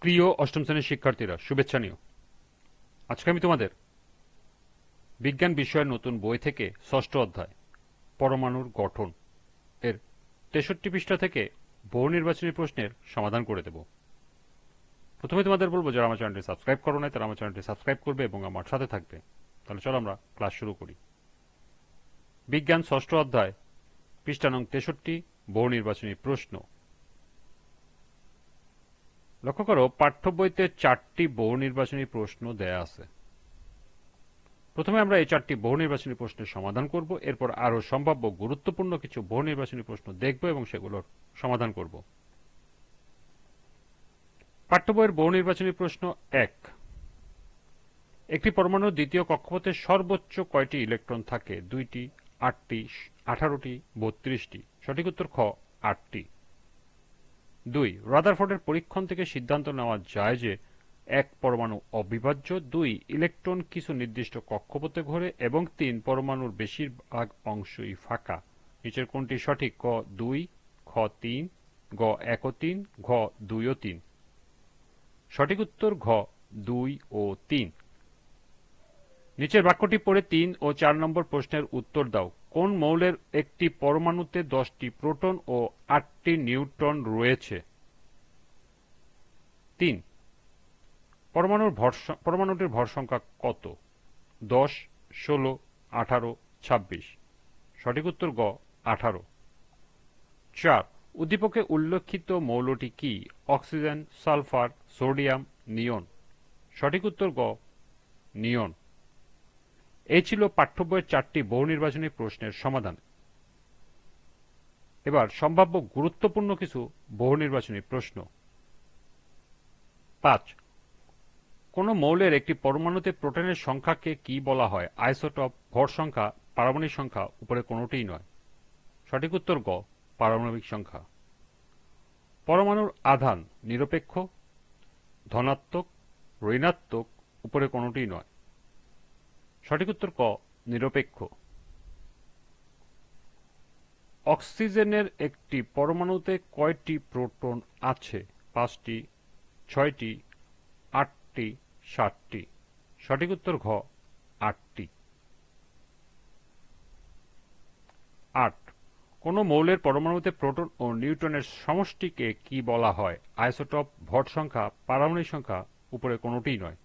প্রিয় অষ্টম শ্রেণীর শিক্ষার্থীরা, শুভেচ্ছা নিও। আজকে আমি তোমাদের বিজ্ঞান বিষয়ের নতুন বই থেকে ষষ্ঠ অধ্যায় পরমাণুর গঠন এর 63 পৃষ্ঠা থেকে বহু নির্বাচনী প্রশ্নের সমাধান করে দেব। প্রথমে তোমাদের বলবো, যারা আমার চ্যানেলটি সাবস্ক্রাইব করো নাই তারা আমার চ্যানেলটি সাবস্ক্রাইব করবে এবং আমার সাথে থাকবে। তাহলে চলো আমরা ক্লাস শুরু করি। বিজ্ঞান ষষ্ঠ অধ্যায় পৃষ্ঠা নং 63 বহু নির্বাচনী প্রশ্ন। লক্ষ্য করো, পাঠ্য বইতে 4টি বহু নির্বাচনী প্রশ্ন দেয়া আছে। প্রথমে আমরা এই 4টি বহু নির্বাচনী প্রশ্নের সমাধান করব, এরপর আরও সম্ভাব্য গুরুত্বপূর্ণ কিছু বহু নির্বাচনী প্রশ্ন দেখব এবং সেগুলোর সমাধান করব। পাঠ্য বইয়ের বহু নির্বাচনী প্রশ্ন 1। একটি পরমাণুর দ্বিতীয় কক্ষপথে সর্বোচ্চ কয়টি ইলেকট্রন থাকে? 2টি, 8টি, 18টি, 32টি। সঠিক উত্তর খ, 8টি। 2. রাদারফোর্ডের পরীক্ষণ থেকে সিদ্ধান্ত নেওয়া যায় যে এক পরমাণু অবিভাজ্য, 2 ইলেকট্রন কিছু নির্দিষ্ট কক্ষপথে ঘোরে এবং 3 পরমাণুর বেশিরভাগ অংশই ফাঁকা। নিচের কোনটি সঠিক? ক 2, খ 3, গ 1 ও 3, ঘ 2 ও 3। সঠিক উত্তর ঘ 2 ও 3। নিচের বাক্যটি পড়ে 3 ও 4 নম্বর প্রশ্নের উত্তর দাও। কোন মৌলের একটি পরমাণুতে 10টি প্রোটন ও 8টি নিউট্রন রয়েছে? 3. পরমাণুটির ভর সংখ্যা কত? 10, 16, 18, 26। সঠিক উত্তর গ 18। 4. উদ্দীপকে উল্লেখিত মৌলটি কি? অক্সিজেন, সালফার, সোডিয়াম, নিয়ন। সঠিক উত্তর গ নিয়ন। এই ছিল পাঠ্য বইয়ের 4টি বহু নির্বাচনী প্রশ্নের সমাধান। এবার সম্ভাব্য গুরুত্বপূর্ণ কিছু বহু নির্বাচনী প্রশ্ন। 5. কোন মৌলের একটি পরমাণুতে প্রোটনের সংখ্যাকে কি বলা হয়? আইসোটপ, ভর সংখ্যা, পারমাণবিক সংখ্যা, উপরে কোনটিই নয়। সঠিক উত্তর গ পারমাণবিক সংখ্যা। পরমাণুর আধান নিরপেক্ষ, ধনাত্মক, ঋণাত্মক, উপরে কোনটিই নয়। সঠিক উত্তর ক নিরপেক্ষ। অক্সিজেনের একটি পরমাণুতে কয়টি প্রোটন আছে? 5টি, 6টি, 8টি, 7টি। সঠিক উত্তর ঘ 8টি। 8. কোন মৌলের পরমাণুতে প্রোটন ও নিউট্রনের সমষ্টিকে কি বলা হয়? আইসোটপ, ভর সংখ্যা, পারমাণবিক সংখ্যা, উপরে কোনটিই নয়।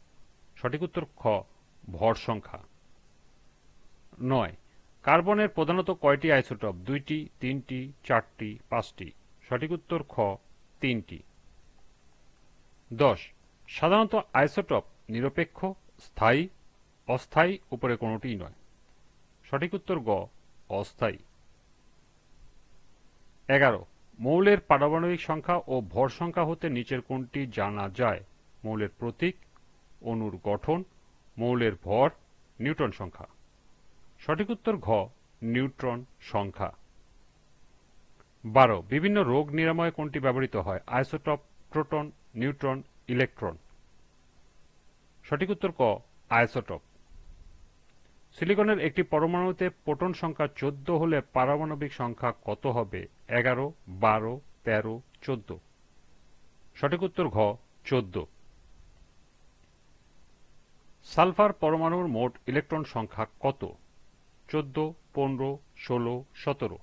সঠিক উত্তর খ ভর সংখ্যা। 9. কার্বনের প্রধানত কয়টি আইসোটপ? 2টি, 3টি, 4টি, 5টি। সঠিক উত্তর খ 3টি। 10. সাধারণত আইসোটপ নিরপেক্ষ, স্থায়ী, অস্থায়ী, উপরে কোনটিই নয়। সঠিক উত্তর গ অস্থায়ী। 11. মৌলের পারমাণবিক সংখ্যা ও ভর সংখ্যা হতে নিচের কোনটি জানা যায়? মৌলের প্রতীক, অণুর গঠন, মৌলের ভর, নিউট্রন সংখ্যা। সঠিক উত্তর ঘ নিউট্রন সংখ্যা। 12. বিভিন্ন রোগ নিরাময়ে কোনটি ব্যবহৃত হয়? Isotope, proton, neutron, electron. সঠিক উত্তর ক আইসোটপ। সিলিকনের একটি পরমাণুতে প্রোটন সংখ্যা 14 হলে পারমাণবিক সংখ্যা কত হবে? 11, 12, 13, 14। সঠিক উত্তর ঘ 14। সালফার পরমাণুর মোট ইলেকট্রন সংখ্যা কত? 14, 15, 16, 17।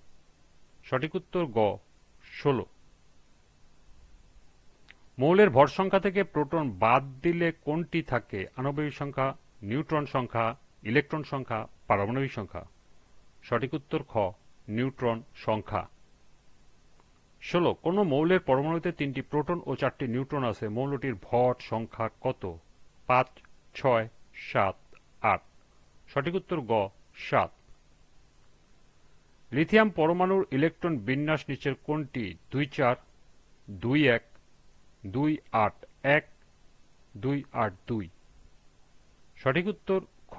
সঠিক উত্তর গ 16। মৌলের ভর সংখ্যা থেকে প্রোটন বাদ দিলে কোনটি থাকে? আণবিক সংখ্যা, নিউট্রন সংখ্যা, ইলেকট্রন সংখ্যা, পারমাণবিক সংখ্যা। সঠিক উত্তর খ নিউট্রন সংখ্যা। 16. কোন মৌলের পরমাণুতে 3টি প্রোটন ও 4টি নিউট্রন আছে? মৌলটির ভর সংখ্যা কত? 5, 6, 7, 8। সঠিক উত্তর গ 7। লিথিয়াম পরমাণুর ইলেকট্রন বিন্যাস নিচের কোনটি? 2, 4, 2, 1, 2, 8, 1, 2, 8, 2। সঠিক উত্তর খ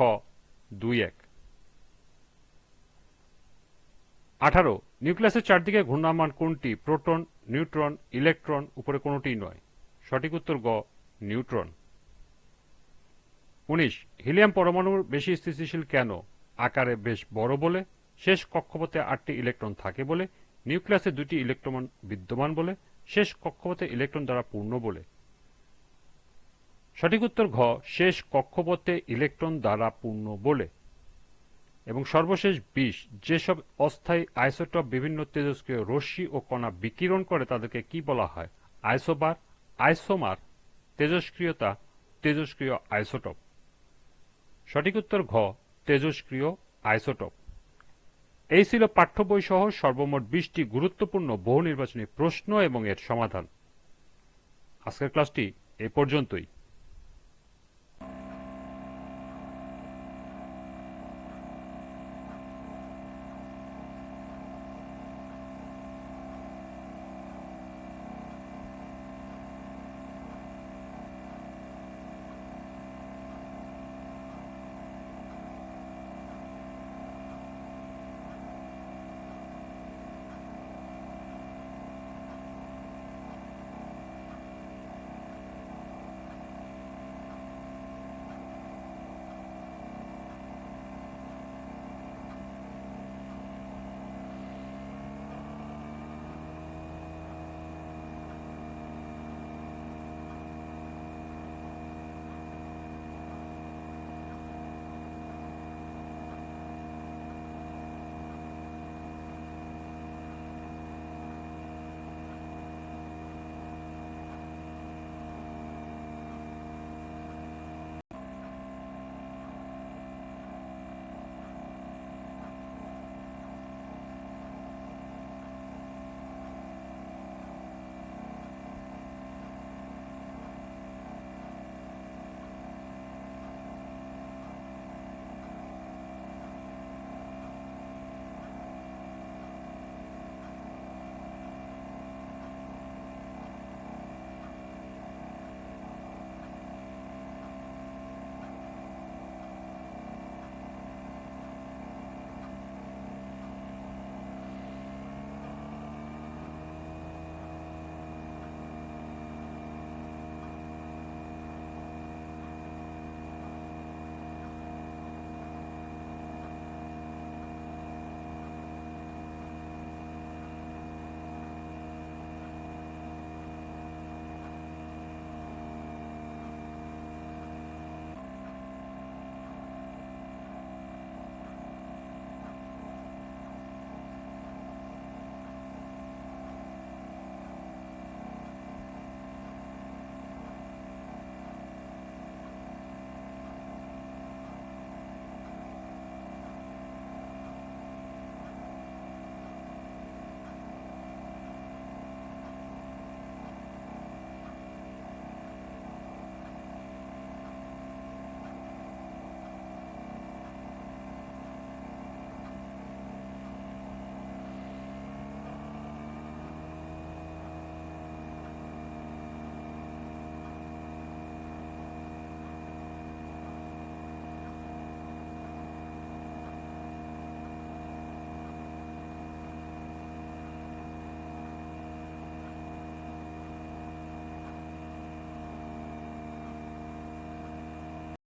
2, 1। 18. নিউক্লিয়াসের চারদিকে ঘূর্ণায়মান কোনটি? প্রোটন, নিউট্রন, ইলেকট্রন, উপরে কোনটিই নয়। সঠিক উত্তর গ নিউট্রন। 19. হিলিয়াম পরমাণুর বেশি স্থিতিশীল কেন? আকারে বেশ বড় বলে, শেষ কক্ষপথে 8টি ইলেকট্রন থাকে বলে, নিউক্লিয়াসে 2টি ইলেকট্রন বিদ্যমান বলে, শেষ কক্ষপথে ইলেকট্রন দ্বারা পূর্ণ বলে। সঠিক উত্তর ঘ, শেষ কক্ষপথে ইলেকট্রন দ্বারা পূর্ণ বলে। এবং সর্বশেষ 20, যেসব অস্থায়ী আইসোটপ বিভিন্ন তেজস্ক্রিয় রশ্মি ও কণা বিকিরণ করে তাদেরকে কি বলা হয়? আইসোবার, আইসোমার, তেজস্ক্রিয়তা, তেজস্ক্রিয় আইসোটপ। সঠিক উত্তর ঘ, তেজস্ক্রিয় আইসোটপ। এই ছিল পাঠ্য বই সহ সর্বমোট 20টি গুরুত্বপূর্ণ বহু নির্বাচনী প্রশ্ন এবং এর সমাধান। আজকের ক্লাসটি এ পর্যন্তই।